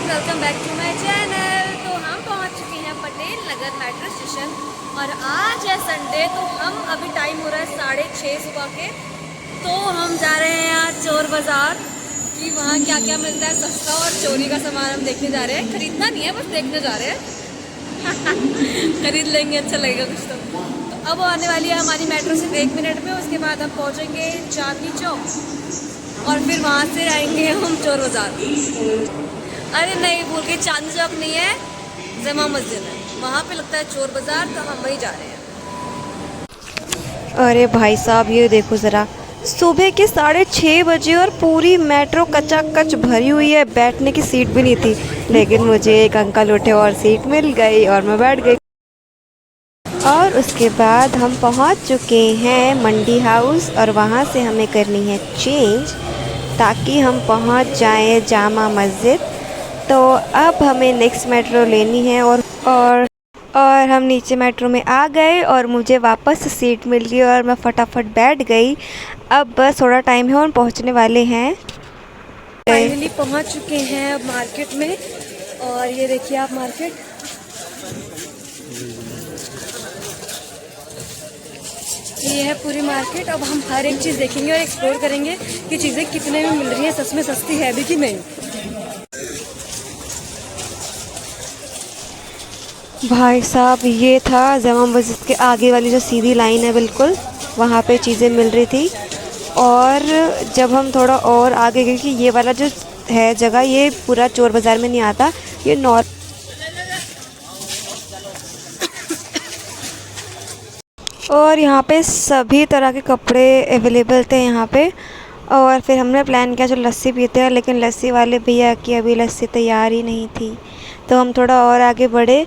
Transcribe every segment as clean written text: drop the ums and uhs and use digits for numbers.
Welcome back to my channel. तो हम पहुंच चुके हैं पटेल नगर मेट्रो स्टेशन और आज है संडे। तो हम अभी टाइम हो रहा है 6:30 सुबह के। तो हम जा रहे हैं आज चोर बाज़ार कि वहाँ क्या क्या मिलता है सस्ता और चोरी का सामान हम देखने जा रहे हैं। खरीदना नहीं है, बस देखने जा रहे हैं। खरीद लेंगे, अच्छा लगेगा कुछ तो अब आने वाली है हमारी मेट्रो सिर्फ 1 मिनट में। उसके बाद हम पहुँचेंगे चांदनी चौक और फिर वहाँ से आएंगे हम चोर बाज़ार। अरे नहीं, बोल के चांदनी चौक नहीं है, जमा मस्जिद है, वहाँ पे लगता है चोर बाज़ार। तो हम वहीं जा रहे हैं। अरे भाई साहब, ये देखो ज़रा, सुबह के 6:30 बजे और पूरी मेट्रो कचाकच भरी हुई है। बैठने की सीट भी नहीं थी, लेकिन मुझे एक अंकल उठे और सीट मिल गई और मैं बैठ गई। और उसके बाद हम पहुंच चुके हैं मंडी हाउस और वहां से हमें करनी है चेंज ताकि हम पहुंच जाएं जामा मस्जिद। तो अब हमें नेक्स्ट मेट्रो लेनी है और हम नीचे मेट्रो में आ गए और मुझे वापस सीट मिल गई और मैं फटाफट बैठ गई। अब बस थोड़ा टाइम है और पहुंचने वाले हैं। फाइनली पहुँच चुके हैं अब मार्केट में। और ये देखिए आप मार्केट, ये है पूरी मार्केट। अब हम हर एक चीज़ देखेंगे और एक्सप्लोर करेंगे कि चीज़ें कितने में मिल रही हैं, सच में सस्ती है भी कि नहीं। भाई साहब, ये था जामा मस्जिद के आगे वाली जो सीधी लाइन है, बिल्कुल वहाँ पे चीज़ें मिल रही थी। और जब हम थोड़ा और आगे गए कि ये वाला जो है जगह, ये पूरा चोर बाज़ार में नहीं आता, ये और यहाँ पे सभी तरह के कपड़े अवेलेबल थे यहाँ पे। और फिर हमने प्लान किया जो लस्सी पीते हैं, लेकिन लस्सी वाले भैया की अभी लस्सी तैयार ही नहीं थी। तो हम थोड़ा और आगे बढ़े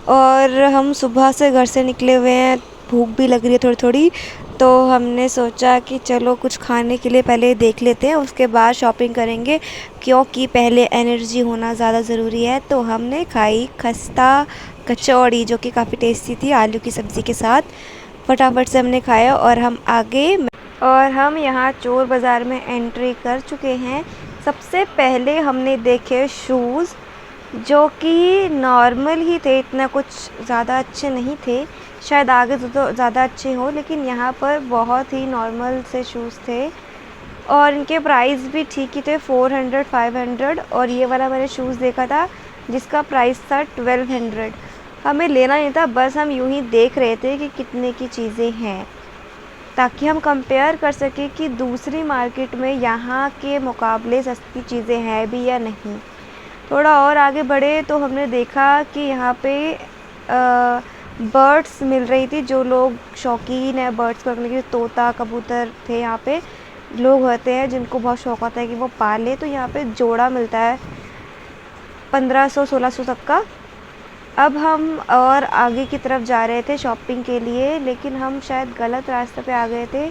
और हम सुबह से घर से निकले हुए हैं, भूख भी लग रही है थोड़ी थोड़ी। तो हमने सोचा कि चलो कुछ खाने के लिए पहले देख लेते हैं, उसके बाद शॉपिंग करेंगे, क्योंकि पहले एनर्जी होना ज़्यादा ज़रूरी है। तो हमने खाई खस्ता कचौड़ी, जो कि काफ़ी टेस्टी थी आलू की सब्ज़ी के साथ। फटाफट से हमने खाया और हम यहाँ चोर बाज़ार में एंट्री कर चुके हैं। सबसे पहले हमने देखे शूज़, जो कि नॉर्मल ही थे, इतना कुछ ज़्यादा अच्छे नहीं थे। शायद आगे तो ज़्यादा अच्छे हो, लेकिन यहाँ पर बहुत ही नॉर्मल से शूज़ थे और इनके प्राइस भी ठीक ही थे, 400 500। और ये वाला मैंने शूज़ देखा था जिसका प्राइस था 1200। हमें लेना नहीं था, बस हम यूं ही देख रहे थे कि कितने की चीज़ें हैं, ताकि हम कंपेयर कर सकें कि दूसरी मार्केट में यहाँ के मुकाबले सस्ती चीज़ें हैं भी या नहीं। थोड़ा और आगे बढ़े तो हमने देखा कि यहाँ पे बर्ड्स मिल रही थी। जो लोग शौकीन है बर्ड्स को रखने के, तोता कबूतर थे। यहाँ पे लोग होते हैं जिनको बहुत शौक़ होता है कि वो पाले, तो यहाँ पे जोड़ा मिलता है 1500-1600 तक का। अब हम और आगे की तरफ जा रहे थे शॉपिंग के लिए, लेकिन हम शायद गलत रास्ते पे आ गए थे।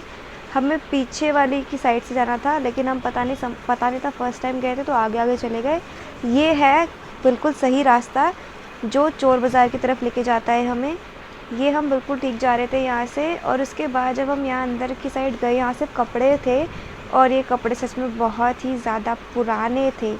हमें पीछे वाली की साइड से जाना था, लेकिन हम पता नहीं था, फर्स्ट टाइम गए थे तो आगे आगे चले गए। ये है बिल्कुल सही रास्ता जो चोर बाज़ार की तरफ लेके जाता है हमें। ये हम बिल्कुल ठीक जा रहे थे यहाँ से। और उसके बाद जब हम यहाँ अंदर की साइड गए, यहाँ सिर्फ कपड़े थे और ये कपड़े सच में बहुत ही ज़्यादा पुराने थे।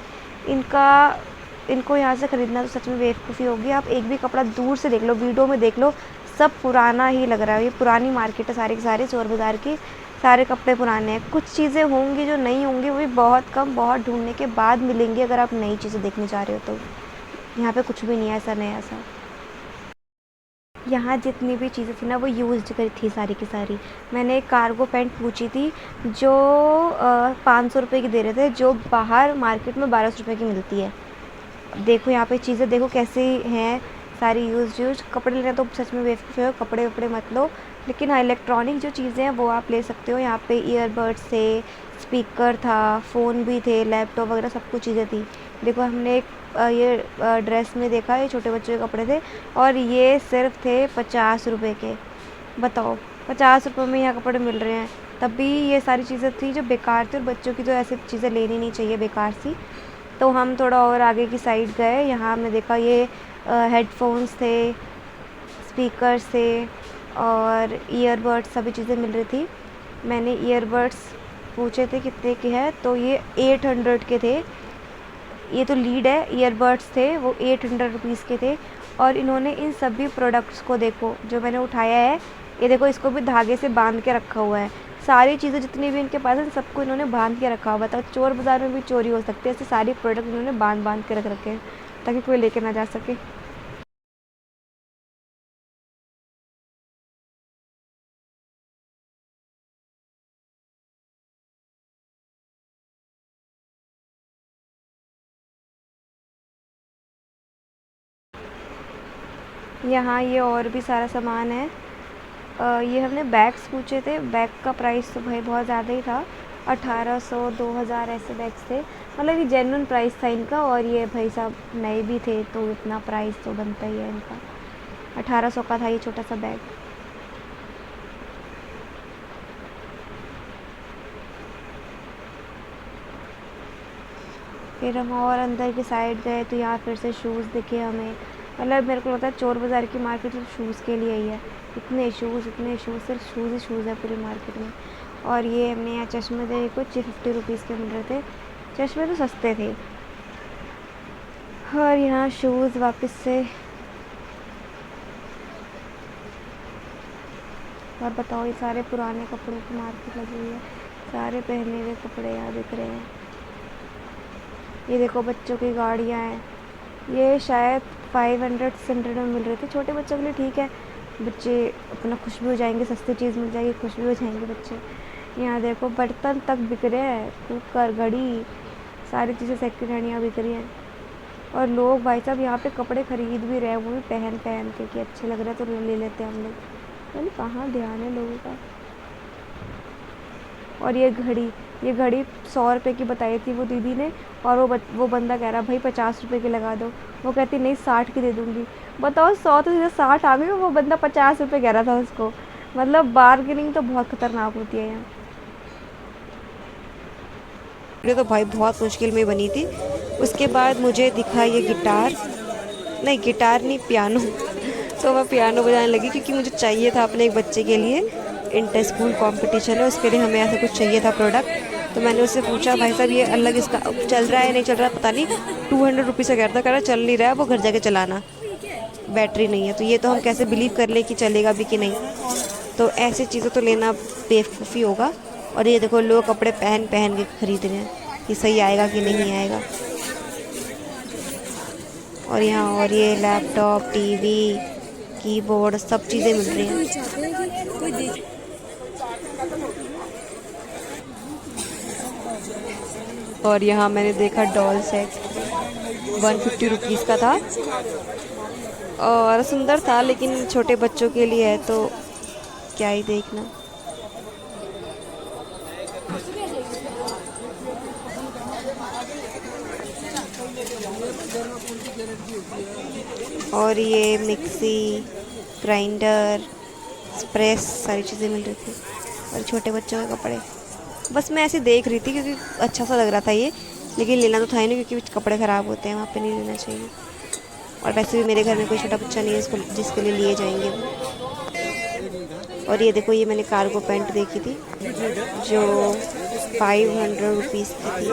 इनको यहाँ से ख़रीदना तो सच में बेवकूफ़ी होगी। आप एक भी कपड़ा दूर से देख लो, वीडियो में देख लो, सब पुराना ही लग रहा है। ये पुरानी मार्केट है सारी की सारी चोर बाज़ार की, सारे कपड़े पुराने हैं। कुछ चीज़ें होंगी जो नहीं होंगी, वो भी बहुत कम, बहुत ढूंढने के बाद मिलेंगी अगर आप नई चीज़ें देखने जा रहे हो तो। यहाँ पे कुछ भी नहीं है ऐसा नया सा। यहाँ जितनी भी चीज़ें थी ना, वो यूज़्ड करी थी सारी की सारी। मैंने एक कार्गो पैंट पूछी थी जो 500 रुपये की दे रहे थे, जो बाहर मार्केट में 1200 रुपये की मिलती है। देखो यहाँ पे चीज़ें देखो कैसी हैं, सारी यूज कपड़े लेना तो सच में बेवकूफ़ी हो, कपड़े वपड़े मत लो। लेकिन हाँ, इलेक्ट्रॉनिक जो चीज़ें हैं वो आप ले सकते हो। यहाँ पे ईयरबड्स थे, स्पीकर था, फ़ोन भी थे, लैपटॉप वगैरह सब कुछ चीज़ें थी। देखो हमने एक ये ड्रेस में देखा, ये छोटे बच्चों के कपड़े थे और ये सिर्फ थे 50 रुपये के। बताओ, 50 रुपये में यहाँ कपड़े मिल रहे हैं। तभी ये सारी चीज़ें थी जो बेकार थी, और बच्चों की तो ऐसी चीज़ें लेनी नहीं चाहिए बेकार सी। तो हम थोड़ा और आगे की साइड गए, यहाँ हमने देखा ये हेडफोन्स थे, स्पीकर्स थे और ईयरबड्स, सभी चीज़ें मिल रही थी। मैंने ईयरबड्स पूछे थे कितने के हैं, तो ये 800 के थे ये तो लीड है, ईयरबड्स थे वो 800 रुपीज़ के थे। और इन्होंने इन सभी प्रोडक्ट्स को देखो जो मैंने उठाया है, ये देखो इसको भी धागे से बांध के रखा हुआ है। सारी चीज़ें जितनी भी इनके पास है सबको इन्होंने बांध के रखा हुआ था। चोर बाज़ार में भी चोरी हो सकती है, ऐसे सारी प्रोडक्ट इन्होंने बांध बांध के रख रखे हैं ताकि कोई लेके ना जा सके। यहाँ ये और भी सारा सामान है। ये हमने बैग्स पूछे थे, बैग का प्राइस तो भाई बहुत ज़्यादा ही था, 1800 2000 ऐसे बैग्स थे। मतलब ये जेन्युइन प्राइस था इनका, और ये भाई साहब नए भी थे तो इतना प्राइस तो बनता ही है इनका। 1800 का था ये छोटा सा बैग। फिर हम और अंदर की साइड गए तो यहाँ फिर से शूज़ दिखे हमें। मतलब मेरे को लगता है चोर बाज़ार की मार्केट सिर्फ शूज़ के लिए ही है। इतने शूज़ सिर्फ शूज़ ही शूज़ है पूरी मार्केट में। और ये हमने यहाँ चश्मे देखे कुछ 50 रुपीज़ के मिल रहे थे। चश्मे तो सस्ते थे। और यहाँ शूज़ वापस से। और बताओ, ये सारे पुराने कपड़ों की मार्केट लगी हुई है, सारे पहने हुए कपड़े यहाँ दिख रहे हैं। ये देखो बच्चों की गाड़ियाँ हैं, ये शायद 500 600 में मिल रहे थे। छोटे बच्चों के लिए ठीक है, बच्चे अपना खुश भी हो जाएंगे, सस्ती चीज़ मिल जाएगी, खुश भी हो जाएंगे बच्चे। यहाँ देखो बर्तन तक बिक रहे हैं, कुकर, घड़ी, सारी चीज़ें सेकंड हैंड यहाँ बिक रही हैं। और लोग भाई साहब यहाँ पे कपड़े ख़रीद भी रहे हैं, वो भी पहन पहन के कि अच्छे लग रहे हैं तो ले लेते हैं हम लोग। यानी कहाँ ध्यान है लोगों का। और ये घड़ी 100 रुपये की बताई थी वो दीदी ने, और वो बंदा कह रहा भाई 50 रुपये की लगा दो। वो कहती नहीं 60 की दे दूँगी। बताओ 100 तो सीधे 60 आ गई, वो बंदा 50 रुपये कह रहा था उसको। मतलब बार्गेनिंग तो बहुत ख़तरनाक होती है यहाँ। वीडियो तो भाई बहुत मुश्किल में बनी थी। उसके बाद मुझे दिखा ये गिटार नहीं पियानो। तो मैं पियानो बजाने लगी क्योंकि मुझे चाहिए था अपने एक बच्चे के लिए, इंटर स्कूल कंपटीशन है उसके लिए हमें ऐसा कुछ चाहिए था प्रोडक्ट। तो मैंने उससे पूछा भाई साहब ये अलग इसका चल रहा है नहीं चल रहा पता नहीं, 200 रुपीज़ का कह रहा चल नहीं रहा है, वो घर जाके चलाना, बैटरी नहीं है। तो ये तो हम कैसे बिलीव कर लें कि चलेगा भी कि नहीं। तो ऐसी चीज़ें तो लेना बेवकूफ़ी होगा। और ये देखो लोग कपड़े पहन पहन के ख़रीद रहे हैं कि सही आएगा कि नहीं आएगा। और यहाँ और ये लैपटॉप, टीवी, कीबोर्ड सब चीज़ें मिल रही हैं। और यहाँ मैंने देखा डॉल सेट 150 रुपीज़ का था और सुंदर था, लेकिन छोटे बच्चों के लिए है तो क्या ही देखना। और ये मिक्सी, ग्राइंडर, प्रेस सारी चीज़ें मिल रही थी। और छोटे बच्चों के कपड़े बस मैं ऐसे देख रही थी क्योंकि अच्छा सा लग रहा था ये, लेकिन लेना तो था ही नहीं क्योंकि कपड़े ख़राब होते हैं, वहाँ पे नहीं लेना चाहिए। और वैसे भी मेरे घर में कोई छोटा बच्चा नहीं है जिसके लिए लिए जाएंगे वो। और ये देखो ये मैंने कार्गो पैंट देखी थी जो 500 रुपीज़ की थी।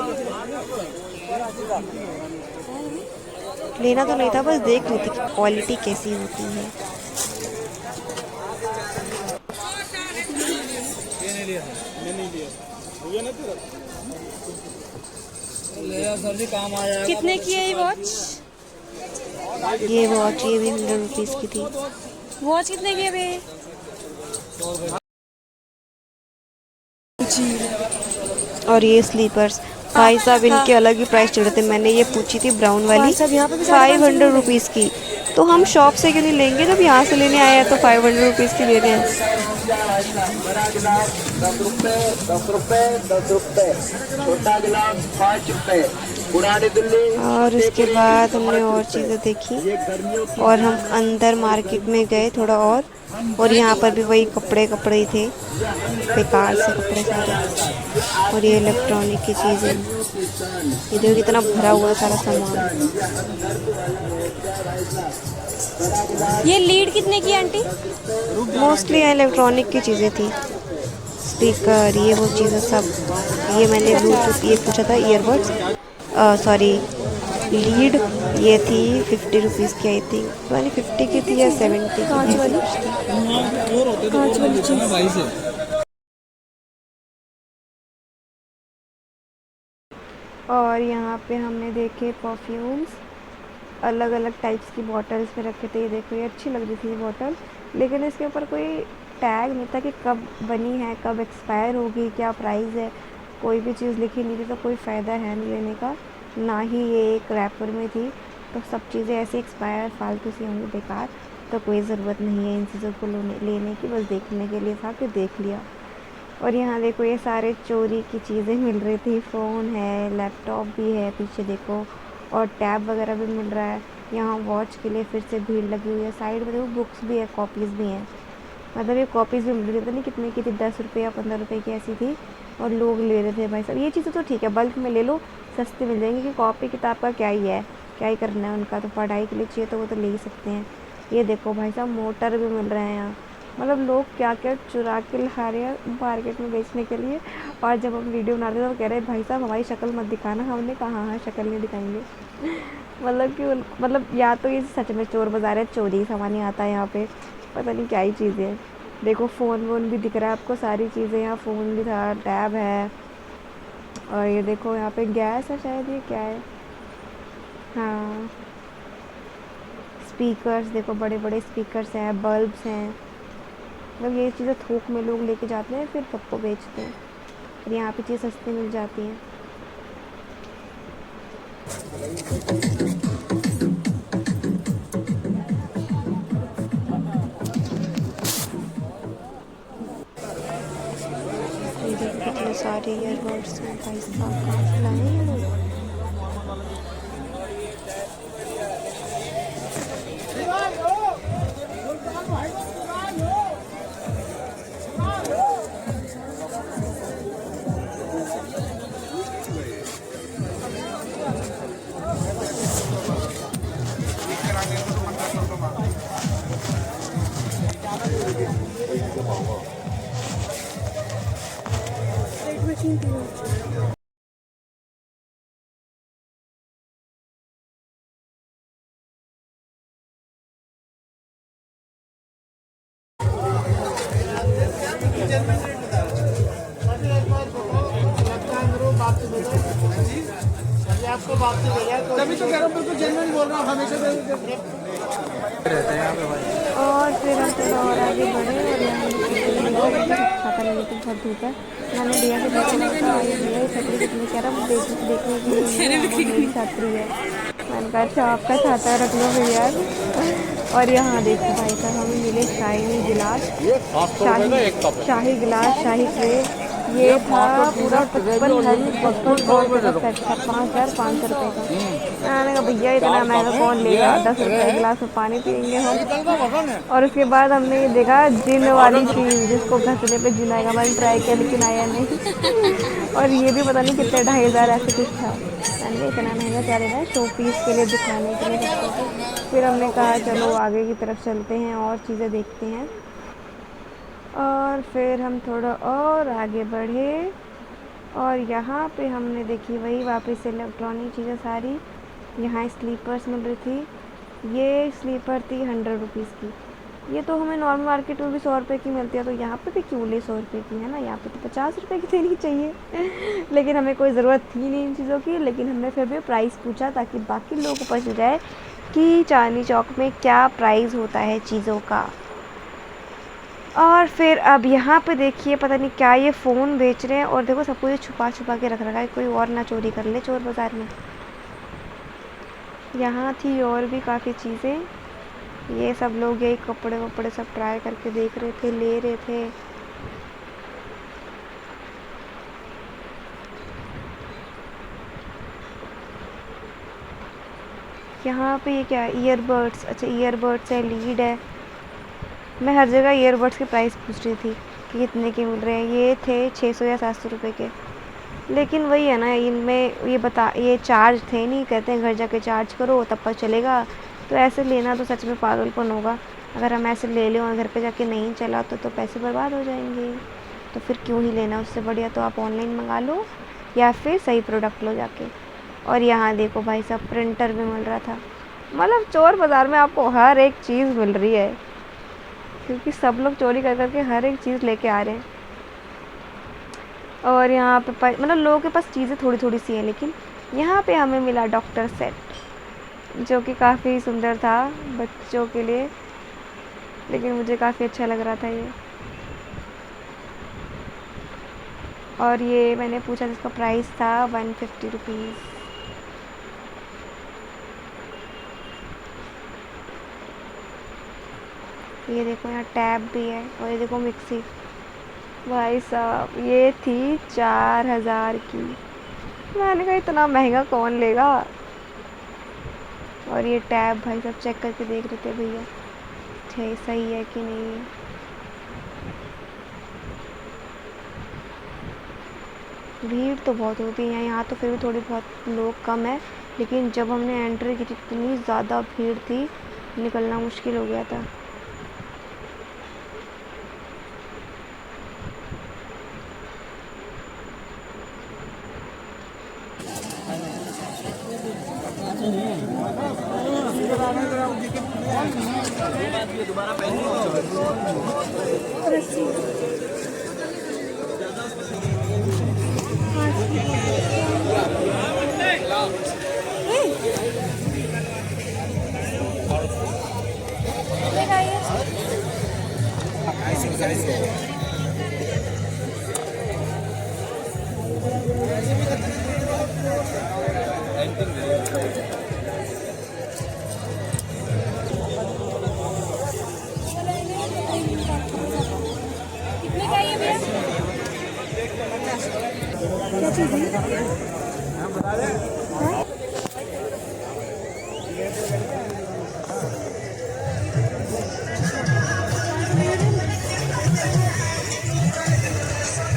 लेना तो नहीं था, बस देख रही थी कि क्वालिटी कैसी होती है। कितने की है ये वॉच? ये वॉच ये भी 100 रुपीज़ की थी। वॉच कितने की है बे? और ये स्लीपर्स भाई साहब इनके अलग ही प्राइस चल रहे थे। मैंने ये पूछी थी ब्राउन वाली 500 रुपीज़ की। तो हम शॉप से क्यों नहीं लेंगे, जब यहाँ से लेने आए हैं तो 500 रुपीज़ की ले रहे हैं। 10 रुपए, छोटा गिलास 5 रुपए, पुरानी दिल्ली। और उसके बाद हमने और चीज़ें देखी और हम अंदर मार्केट में गए थोड़ा और यहाँ पर भी वही कपड़े ही थे, बेकार से कपड़े सारे। और ये इलेक्ट्रॉनिक की चीज़ें, ये देखो कितना भरा हुआ सारा सामान। ये लीड कितने की आंटी? मोस्टली इलेक्ट्रॉनिक की चीज़ें थी, स्पीकर ये वो चीज़ें सब। ये मैंने ब्लूटूथ ये पूछा था, ईयरबड्स लीड ये थी 50 रुपीज़ की, आई थिंक पता नहीं 50 की थी या 70 की कांच वाली कांच वाली चीज़। और यहाँ पे हमने देखे परफ्यूम्स, अलग अलग टाइप्स की बॉटल्स में रखे थे। ये देखो, ये अच्छी लग रही थी ये बॉटल, लेकिन इसके ऊपर कोई टैग नहीं था कि कब बनी है, कब एक्सपायर होगी, क्या प्राइस है, कोई भी चीज़ लिखी नहीं थी। तो कोई फ़ायदा है नहीं लेने का, ना ही ये एक रैपर में थी। तो सब चीज़ें ऐसे एक्सपायर फालतू सी होंगी, बेकार। तो कोई ज़रूरत नहीं है इन चीज़ों को लेने की, बस देखने के लिए था कि देख लिया। और यहाँ देखो ये सारे चोरी की चीज़ें मिल रही थी, फ़ोन है, लैपटॉप भी है पीछे देखो, और टैब वगैरह भी मिल रहा है। यहाँ वॉच के लिए फिर से भीड़ लगी हुई है। साइड में देखो बुक्स भी है, कॉपीज़ भी हैं। मतलब ये कॉपीज़ भी मिल रही थी, पता नहीं कितने की थी, 10 रुपये या 15 रुपये की ऐसी थी, और लोग ले रहे थे। भाई साहब ये चीज़ें तो ठीक है, बल्क में ले लो, सस्ती मिल जाएंगी। कि कॉपी किताब का क्या ही है, क्या ही करना है उनका, तो पढ़ाई के लिए चाहिए तो वो तो ले ही सकते हैं। ये देखो भाई साहब मोटर भी मिल रहे हैं यहाँ। मतलब लोग क्या क्या चुरा के ला रहे हैं मार्केट में बेचने के लिए। और जब हम वीडियो बना रहे थे तो कह रहे हैं भाई साहब हमारी शक्ल मत दिखाना। हमने कहा हाँ शक्ल नहीं दिखाएंगे। मतलब कि मतलब या तो ये सच में चोर बाज़ार है, चोरी सामान ही आता है यहाँ पे, पता नहीं क्या ही चीज़ें हैं। देखो फ़ोन वोन भी दिख रहा है आपको, सारी चीज़ें यहाँ, फ़ोन भी था, टैब है। और ये देखो यहाँ पे गैस है शायद, ये क्या है, हाँ स्पीकर्स देखो, बड़े बड़े स्पीकर्स हैं, बल्ब्स हैं। मतलब ये चीज़ें थोक में लोग लेके जाते हैं फिर सबको बेचते हैं, और यहाँ पे चीज़ सस्ती मिल जाती हैं। ये देखो कितने सारे ईयरबड्स हैं भाई साहब, कहाँ से लाए हैं ये लोग। तभी तो कह रहा हूँ, बिल्कुल जेन्युइन बोल रहा हूँ, हमेशा रहते हैं यहाँ पे भाई। और फिर हम थोड़ा और आगे बढ़े, और यहाँ छाता लगे तो बहुत धूप है। मैंने भैया से देखने का, भैया छतरी कितनी, कह रहा देखने के लिए मेरी छतरी है। मैंने कहा अच्छा आपका छाता रख लो भैया। और यहाँ देखो भाई साहब हमें मिले शाही गिलास, शाही गिलास, शाही ट्रे। ये था पूरा 55,000 और 5,500 रुपये का। मैंने कहा भैया इतना महंगा कौन लेगा, 10 रुपये के गिलास में पानी पियेंगे हम। और उसके बाद हमने ये देखा जिन वाली चीज़, जिसको घसने पे जिन आएगा। मैंने ट्राई किया लेकिन आया नहीं। और ये भी पता नहीं कितने 2,500 ऐसे कुछ था। मैंने इतना महंगा क्या लेना है, शो पीस के लिए, दिखाने के लिए सबको। फिर हमने कहा चलो आगे की तरफ चलते हैं और चीज़ें देखते हैं। और फिर हम थोड़ा और आगे बढ़े, और यहाँ पे हमने देखी वही वापस इलेक्ट्रॉनिक चीज़ें सारी। यहाँ स्लीपर्स मिल रही थी, ये स्लीपर थी 100 रुपीज़ की। ये तो हमें नॉर्मल मार्केट में भी 100 रुपये की मिलती है, तो यहाँ पे भी क्यों ले 100 रुपये की, है ना। यहाँ पे तो 50 रुपये की देनी चाहिए। लेकिन हमें कोई ज़रूरत थी नहीं इन चीज़ों की, लेकिन हमने फिर भी प्राइस पूछा ताकि बाकी लोगों को पता चल जाए कि चांदनी चौक में क्या प्राइस होता है चीज़ों का। और फिर अब यहाँ पे देखिए पता नहीं क्या ये फ़ोन बेच रहे हैं, और देखो सब कुछ छुपा छुपा के रख रखा है, कोई और ना चोरी कर ले चोर बाज़ार में। यहाँ थी और भी काफ़ी चीज़ें, ये सब लोग यही कपड़े वपड़े सब ट्राई करके देख रहे थे, ले रहे थे। यहाँ पे ये क्या है, ईयरबड्स, अच्छा ईयरबड्स है, लीड है। मैं हर जगह ईयरबड्स के प्राइस पूछ रही थी कि कितने के मिल रहे हैं। ये थे 600 या 700 रुपये के, लेकिन वही है ना, इनमें ये चार्ज थे नहीं, कहते हैं घर जाके चार्ज करो तब पता चलेगा। तो ऐसे लेना तो सच में पागलपन होगा। अगर हम ऐसे ले लें और घर पे जाके नहीं चला तो पैसे बर्बाद हो जाएंगे। तो फिर क्यों ही लेना, उससे बढ़िया तो आप ऑनलाइन मंगा लो या फिर सही प्रोडक्ट लो जाके। और यहाँ देखो भाई साहब प्रिंटर भी मिल रहा था। मतलब चोर बाज़ार में आपको हर एक चीज़ मिल रही है, क्योंकि सब लोग चोरी कर करके हर एक चीज़ लेके आ रहे हैं। और यहाँ पे मतलब लोगों के पास चीज़ें थोड़ी थोड़ी सी हैं, लेकिन यहाँ पे हमें मिला डॉक्टर सेट, जो कि काफ़ी सुंदर था बच्चों के लिए, लेकिन मुझे काफ़ी अच्छा लग रहा था ये। और ये मैंने पूछा, जिसका प्राइस था 150 रुपीज़। ये देखो यहाँ टैब भी है, और ये देखो मिक्सी। भाई साहब ये थी 4000 की। मैंने कहा इतना महंगा कौन लेगा। और ये टैब भाई साहब चेक करके देख रहे थे भैया, ठीक सही है कि नहीं है। भीड़ तो बहुत होती है यहाँ तो, फिर भी थोड़ी बहुत लोग कम है, लेकिन जब हमने एंट्री की इतनी ज़्यादा भीड़ थी, निकलना मुश्किल हो गया था।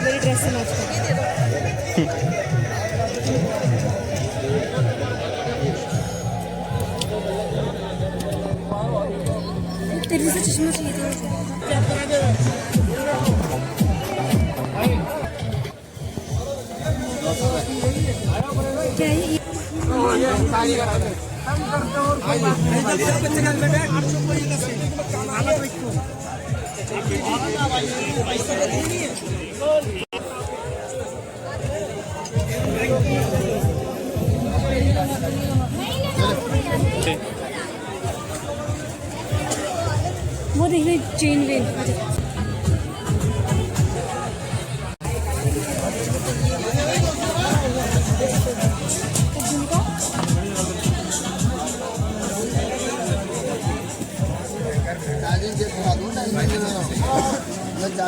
मेरी ड्रेस से मैच कर। तेरे से चश्मा चाहिए था मुझे। क्या है वो देख रहे चेन वेन।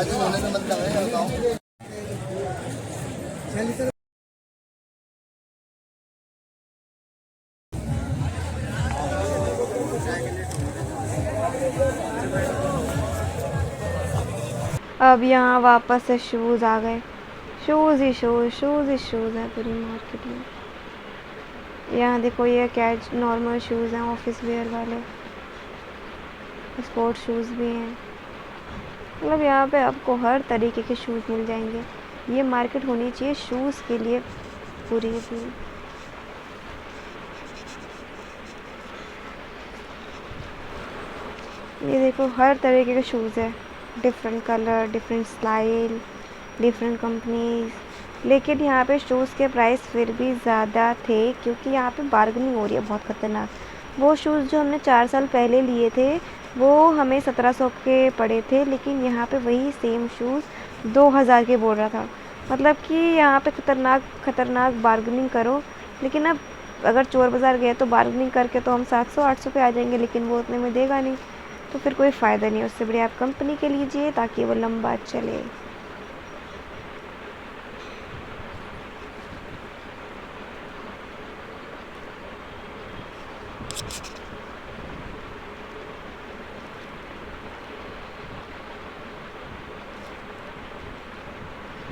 होने का मतलब है बताओ। अब यहाँ वापस से शूज़ आ गए। शूज़ ही शूज़, शूज़ ही शूज़ है पूरी मार्केट में। यहाँ देखो ये कैज नॉर्मल शूज़ हैं, ऑफिस वेयर वाले, स्पोर्ट शूज़ भी हैं। मतलब यहाँ पे आपको हर तरीके के शूज़ मिल जाएंगे। ये मार्केट होनी चाहिए शूज़ के लिए पूरी की पूरी। ये देखो हर तरीके के शूज़ है, different colour, different style, different companies. लेकिन यहाँ पे शूज़ के प्राइस फिर भी ज़्यादा थे, क्योंकि यहाँ पे बार्गेनिंग हो रही है बहुत ख़तरनाक। वो शूज़ जो हमने 4 साल पहले लिए थे वो हमें 1700 के पड़े थे, लेकिन यहाँ पे वही सेम शूज़ 2000 के बोल रहा था। मतलब कि यहाँ पे ख़तरनाक बार्गेनिंग करो। लेकिन अब अगर चोर बाज़ार गए तो बार्गेनिंग करके तो हम 700-800 पे आ जाएंगे, लेकिन वो उतने में देगा नहीं, तो फिर कोई फ़ायदा नहीं है। उससे बढ़िया आप कंपनी के लीजिए ताकि वो लंबा चले।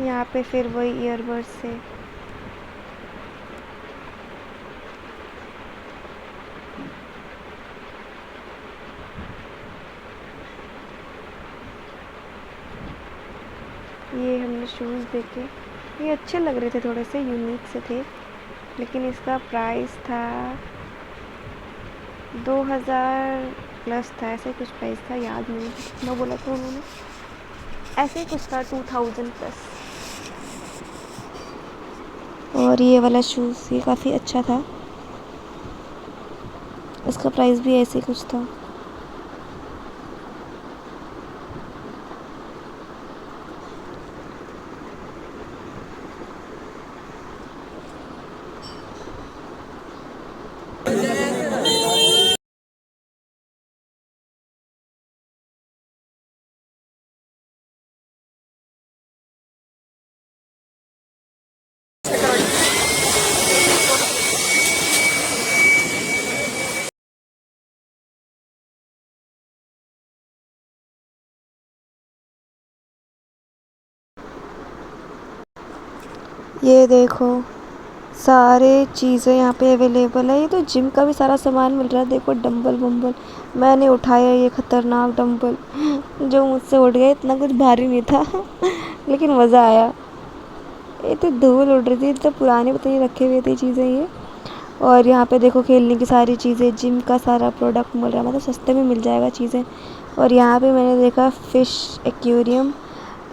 यहाँ पे फिर वही ईयरबड्स से ये हमने शूज़ देखे, ये अच्छे लग रहे थे, थोड़े से यूनिक से थे, लेकिन इसका प्राइस था 2000 प्लस था, ऐसे कुछ प्राइस था, याद नहीं कितना बोला था उन्होंने, ऐसे ही कुछ था 2000 प्लस। और ये वाला शूज़ ये काफ़ी अच्छा था, इसका प्राइस भी ऐसे ही कुछ था। ये देखो सारे चीज़ें यहाँ पे अवेलेबल है। ये तो जिम का भी सारा सामान मिल रहा है। देखो डंबल वंबल, मैंने उठाया ये ख़तरनाक डंबल जो मुझसे उठ गया, इतना कुछ भारी नहीं था लेकिन मज़ा आया। ये तो धूल उड़ रही थी, इतने पुराने पता नहीं रखे हुए थे चीज़ें ये। और यहाँ पे देखो खेलने की सारी चीज़ें, जिम का सारा प्रोडक्ट मिल रहा है, मतलब सस्ते में मिल जाएगा चीज़ें। और यहाँ पे मैंने देखा फ़िश एक्वेरियम,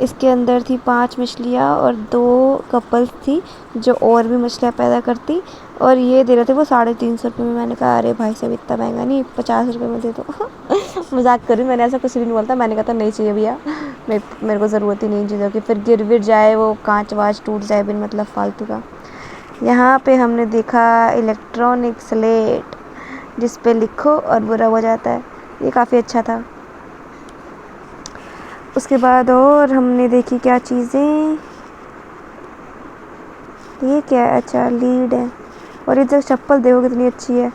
इसके अंदर थी 5 मछलियाँ और 2 कपल्स थी जो और भी मछलियाँ पैदा करती, और ये दे रहे थे वो 350 रुपये में। मैंने कहा अरे भाई साहब इतना महंगा नहीं, 50 रुपये में दे दो मजाक कर रही, मैंने ऐसा कुछ भी नहीं बोलता। मैंने कहा था नहीं चाहिए भैया, मेरे को ज़रूरत ही नहीं चीज़ों की, फिर गिर विर जाए वो कांच वाँच टूट जाए बिन मतलब फालतू का। यहाँ पे हमने देखा इलेक्ट्रॉनिक स्लेट जिस पे लिखो और बुरा हो जाता है, ये काफ़ी अच्छा था। उसके बाद और हमने देखी क्या चीज़ें, ये क्या है, अच्छा लीड है। और ये जो चप्पल देखो कितनी अच्छी है,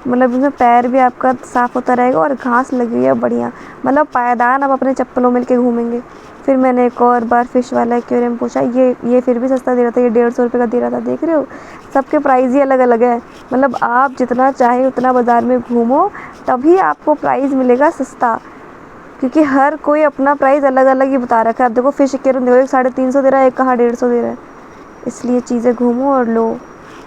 मतलब इसमें पैर भी आपका साफ़ होता रहेगा और घास लगी हुई है बढ़िया, मतलब पायदान आप अपने चप्पलों में के घूमेंगे। फिर मैंने एक और बार फ़िश वाला एक्वेरियम पूछा, ये फिर भी सस्ता दे रहा था, ये 150 रुपये का दे रहा था। देख रहे हो सबके प्राइस ही अलग अलग है, मतलब आप जितना चाहे उतना बाज़ार में घूमो तभी आपको प्राइस मिलेगा सस्ता, क्योंकि हर कोई अपना प्राइस अलग अलग ही बता रखा है। आप देखो फ़िश एक्वेरियम देखो, एक 350 दे रहा है, एक कहाँ 150 दे रहा है। इसलिए चीज़ें घूमो और लो।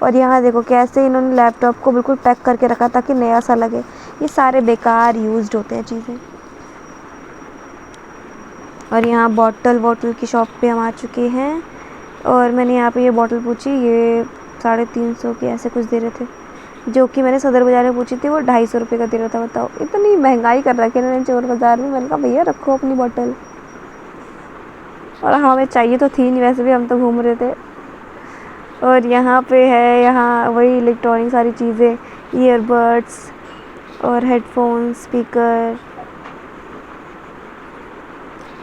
और यहाँ देखो कैसे इन्होंने लैपटॉप को बिल्कुल पैक करके रखा ताकि नया सा लगे। ये सारे बेकार यूज्ड होते हैं चीज़ें। और यहाँ बॉटल की शॉप पे हम आ चुके हैं, और मैंने यहाँ पे ये बॉटल पूछी, ये 350 की ऐसे कुछ दे रहे थे, जो कि मैंने सदर बाज़ार में पूछी थी वो 250 रुपये का दे रहा था। बताओ इतनी महंगाई कर रखी है इन्होंने चोर बाज़ार में। मैंने कहा भैया रखो अपनी बॉटल, और हमें चाहिए तो थी नहीं, वैसे भी हम तो घूम रहे थे। और यहाँ पे है, यहाँ वही इलेक्ट्रॉनिक सारी चीज़ें, ईयरबड्स और हेडफोन, स्पीकर।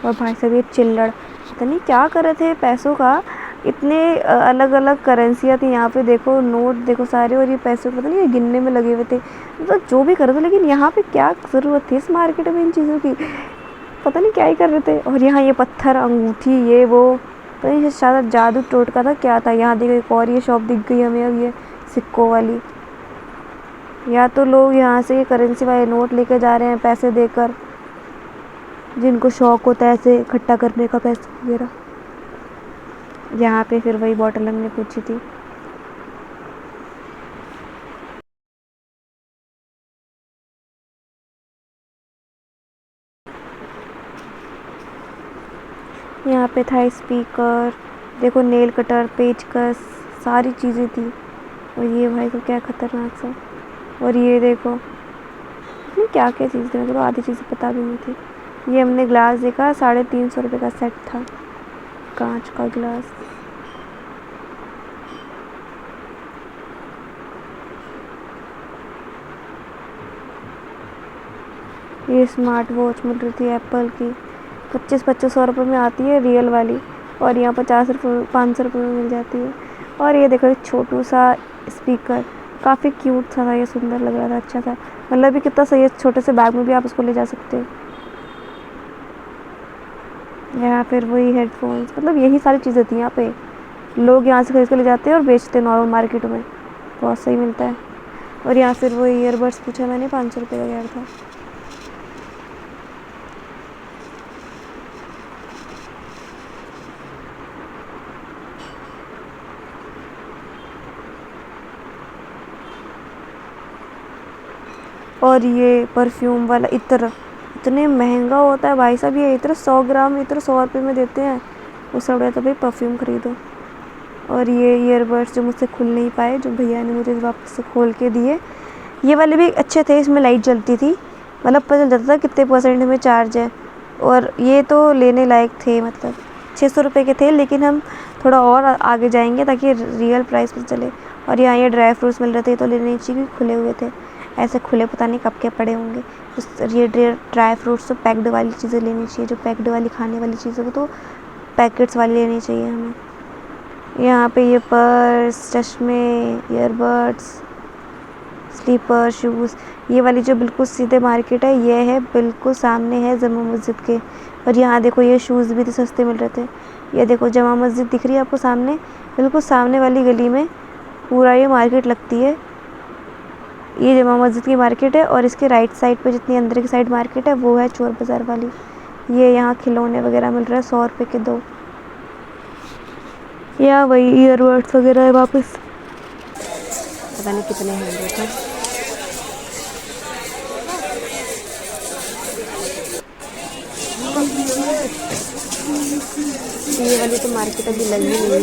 और भाई साहब ये चिल्लड़, पता नहीं क्या कर रहे थे पैसों का, इतने अलग अलग करेंसियाँ थी यहाँ पे। देखो नोट देखो सारे, और ये पैसे पता नहीं ये गिनने में लगे हुए थे, मतलब जो भी कर रहे थे। लेकिन यहाँ पे क्या ज़रूरत थी इस मार्केट में इन चीज़ों की, पता नहीं क्या ही कर रहे थे। और यहाँ ये पत्थर, अंगूठी, ये वो, पता नहीं शायद जादू टोटका था क्या था। यहाँ देखो एक और ये शॉप दिख गई हमें अब, ये सिक्कों वाली। या तो लोग यहाँ से ये करेंसी वाले नोट लेके जा रहे हैं पैसे देकर, जिनको शौक़ होता है ऐसे इकट्ठा करने का पैसे वगैरह। यहाँ पे फिर वही बॉटल हमने पूछी थी। यहाँ पे था स्पीकर, देखो नेल कटर, पेचकस, सारी चीज़ें थी। और ये भाई को क्या खतरनाक सा, और ये देखो नहीं क्या क्या चीज़ थी, मेरे को आधी चीज़ें पता भी नहीं थी। ये हमने ग्लास देखा, 350 रुपये का सेट था, कांच का ग्लास। ये स्मार्ट वॉच मिल रही थी एप्पल की, 2500 रुपये में आती है रियल वाली, और यहाँ 500 रुपये में मिल जाती है। और ये देखो एक छोटू सा स्पीकर, काफ़ी क्यूट था ये, सुंदर लग रहा था, अच्छा था, मतलब भी कितना सही है, छोटे से बैग में भी आप इसको ले जा सकते हो। यहाँ फिर वही हेडफोन्स, मतलब यही सारी चीज़ें थी यहाँ पे। लोग यहाँ से खरीद कर ले जाते हैं और बेचते हैं नॉर्मल मार्केट में, बहुत सही मिलता है। और यहाँ फिर वो ईयरबड्स पूछा मैंने, 500 रुपये का गया था। और ये परफ्यूम वाला इत्र इतने महंगा होता है भाई साहब, ये इत्र 100 ग्राम इत्र 100 रुपये में देते हैं। उससे बढ़िया तो भाई परफ्यूम ख़रीदो। और ये ईयरबड्स जो मुझसे खुल नहीं पाए, जो भैया ने मुझे वापस से खोल के दिए, ये वाले भी अच्छे थे, इसमें लाइट जलती थी, मतलब पता चल जाता था कितने % में चार्ज है। और ये तो लेने लायक थे, मतलब 600 रुपये के थे, लेकिन हम थोड़ा और आगे जाएंगे ताकि रियल प्राइस पता चले। और यहाँ ये ड्राई फ्रूट्स मिल रहे थे, तो लेने नहीं चाहिए, खुले हुए थे, ऐसे खुले पता नहीं कब के पड़े होंगे। ये ड्राई फ्रूट्स तो पैक्ड वाली चीज़ें लेनी चाहिए, जो पैक्ड वाली खाने वाली चीज़ें को तो पैकेट्स वाली लेनी चाहिए हमें। यहाँ पे ये पर्स, चश्मे, ईयरबड्स, स्लीपर, शूज़, ये वाली जो बिल्कुल सीधे मार्केट है, ये है बिल्कुल सामने है जमा मस्जिद के। और यहाँ देखो ये शूज़ भी तो सस्ते मिल रहे थे। ये देखो जमा मस्जिद दिख रही है आपको सामने, बिल्कुल सामने वाली गली में पूरा ये मार्केट लगती है। ये जमा मस्जिद की मार्केट है, और इसके राइट साइड पे जितनी अंदर की साइड मार्केट है वो है चोर बाज़ार वाली। ये यहाँ खिलौने वगैरह मिल रहे हैं 100 रुपये के 2। या वही ईयरबड्स वगैरह है वापस, पता नहीं कितने हैं देखो। ये वाली तो मार्केट अभी लगी नहीं है,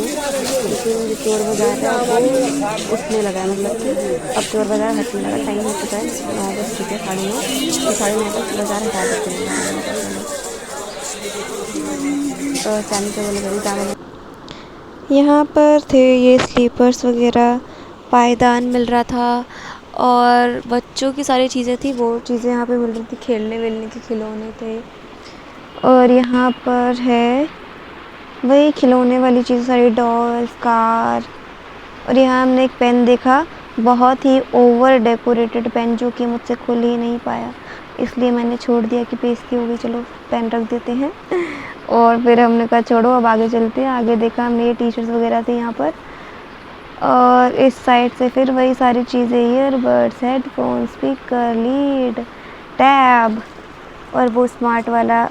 लेकिन जो चोर बाज़ार है वो उसमें लगा है, मतलब कि अब चोर बाज़ार हटने लगा, टाइम हो चुका है 9 बज चुके हैं, 9:30, तो 9:30 तक बाज़ार हटा देते हैं। तो चांदी के बोले गरीब दाम। यहाँ पर थे ये स्लीपर्स वगैरह, पायदान मिल रहा था, और बच्चों की सारी चीज़ें थी, वो चीज़ें यहाँ पे मिल रही थी, खेलने वेलने के खिलौने थे। और यहाँ पर है वही खिलौने वाली चीज़ें सारी, डॉल्स, कार। और यहाँ हमने एक पेन देखा, बहुत ही ओवर डेकोरेटेड पेन, जो कि मुझसे खुल ही नहीं पाया, इसलिए मैंने छोड़ दिया कि बेइज्जती हो गई, चलो पेन रख देते हैं। और फिर हमने कहा छोड़ो अब आगे चलते हैं। आगे देखा हमने ये टी-शर्ट्स वगैरह थे यहाँ पर, और इस साइड से फिर वही सारी चीज़ें, earbuds, headphone, speaker, lead, tab, और वो स्मार्ट वाला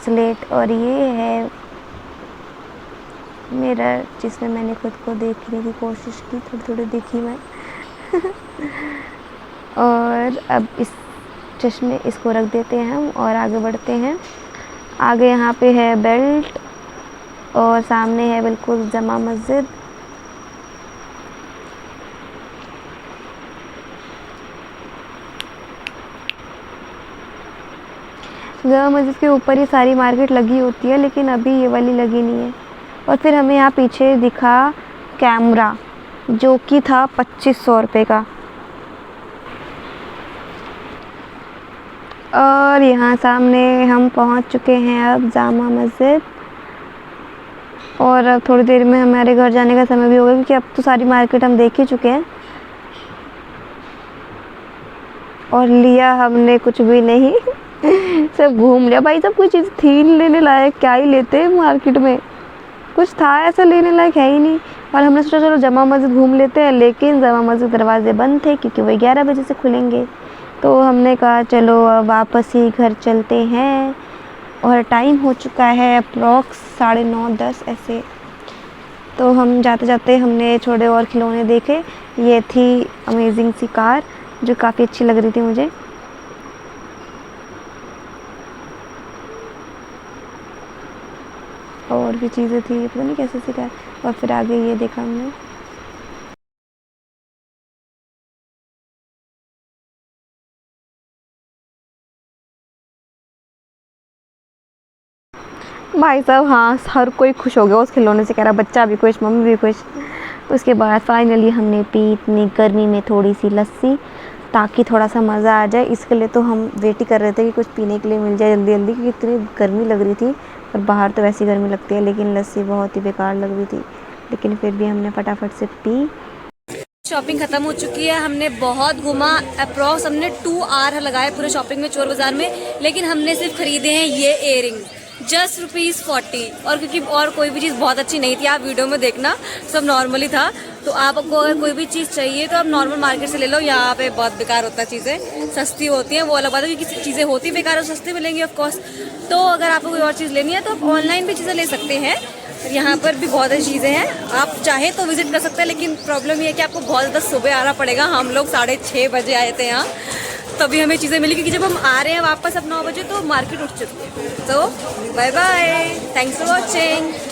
स्लेट। और ये है मिरर, जिसमें मैंने खुद को देखने की कोशिश की, थोड़ी थोड़ी देखी मैं। और अब इस चश्मे इसको रख देते हैं हम और आगे बढ़ते हैं। आगे यहाँ पे है बेल्ट, और सामने है बिल्कुल जमा मस्जिद। जमा मस्जिद के ऊपर ही सारी मार्केट लगी होती है, लेकिन अभी ये वाली लगी नहीं है। और फिर हमें यहाँ पीछे दिखा कैमरा, जो कि था 2500 रुपये का। और यहाँ सामने हम पहुँच चुके हैं अब जामा मस्जिद, और अब थोड़ी देर में हमारे घर जाने का समय भी होगा, क्योंकि अब तो सारी मार्केट हम देख ही चुके हैं। और लिया हमने कुछ भी नहीं, सब घूम लिया भाई, सब कोई चीज़ थी लेने लायक, क्या ही लेते मार्केट में, कुछ था ऐसा लेने लायक है ही नहीं। और हमने सोचा चलो जमा मस्जिद घूम लेते हैं, लेकिन जमा मस्जिद दरवाजे बंद थे, क्योंकि वही 11 बजे से खुलेंगे। तो हमने कहा चलो अब वापस ही घर चलते हैं, और टाइम हो चुका है अप्रॉक्स 9:30 10 ऐसे। तो हम जाते जाते हमने थोड़े और खिलौने देखे। ये थी अमेजिंग सी कार, जो काफ़ी अच्छी लग रही थी मुझे। और भी चीज़ें थी, पता नहीं कैसे सी कार। और फिर आगे ये देखा हमने, भाई साहब हाँ, हर कोई खुश हो गया उस खिलौने से, कह रहा बच्चा भी खुश, मम्मी भी खुश। उसके बाद फाइनली हमने पी इतनी गर्मी में थोड़ी सी लस्सी, ताकि थोड़ा सा मज़ा आ जाए। इसके लिए तो हम वेट ही कर रहे थे कि कुछ पीने के लिए मिल जाए जल्दी जल्दी, क्योंकि इतनी गर्मी लग रही थी। और बाहर तो वैसी गर्मी लगती है, लेकिन लस्सी बहुत ही बेकार लग रही थी, लेकिन फिर भी हमने फटाफट से पी। शॉपिंग खत्म हो चुकी है, हमने बहुत घूमा, अप्रॉक्स हमने 2 आवर लगाए पूरे शॉपिंग में चोर बाजार में, लेकिन हमने सिर्फ खरीदे हैं ये इयररिंग, जस्ट ₹40। और क्योंकि और कोई भी चीज़ बहुत अच्छी नहीं थी, आप वीडियो में देखना सब नॉर्मली था। तो आपको अगर कोई भी चीज़ चाहिए तो आप नॉर्मल मार्केट से ले लो, यहाँ पे बहुत बेकार होता है, चीज़ें सस्ती होती हैं, वो अलग बात है, क्योंकि चीज़ें होती बेकार और सस्ती मिलेंगी ऑफ कोर्स। तो अगर आपको कोई और चीज़ लेनी है तो आप ऑनलाइन भी चीज़ें ले सकते हैं, यहाँ पर भी बहुत अच्छी चीज़ें हैं, आप चाहे तो विजिट कर सकते हैं। लेकिन प्रॉब्लम ये है कि आपको बहुत ज़्यादा सुबह आना पड़ेगा, हम लोग 6:30 बजे आए थे यहाँ, तभी हमें चीज़ें मिली, क्योंकि जब हम आ रहे हैं वापस अब 9 बजे तो मार्केट उठ चुकी है। तो bye bye, thanks for watching.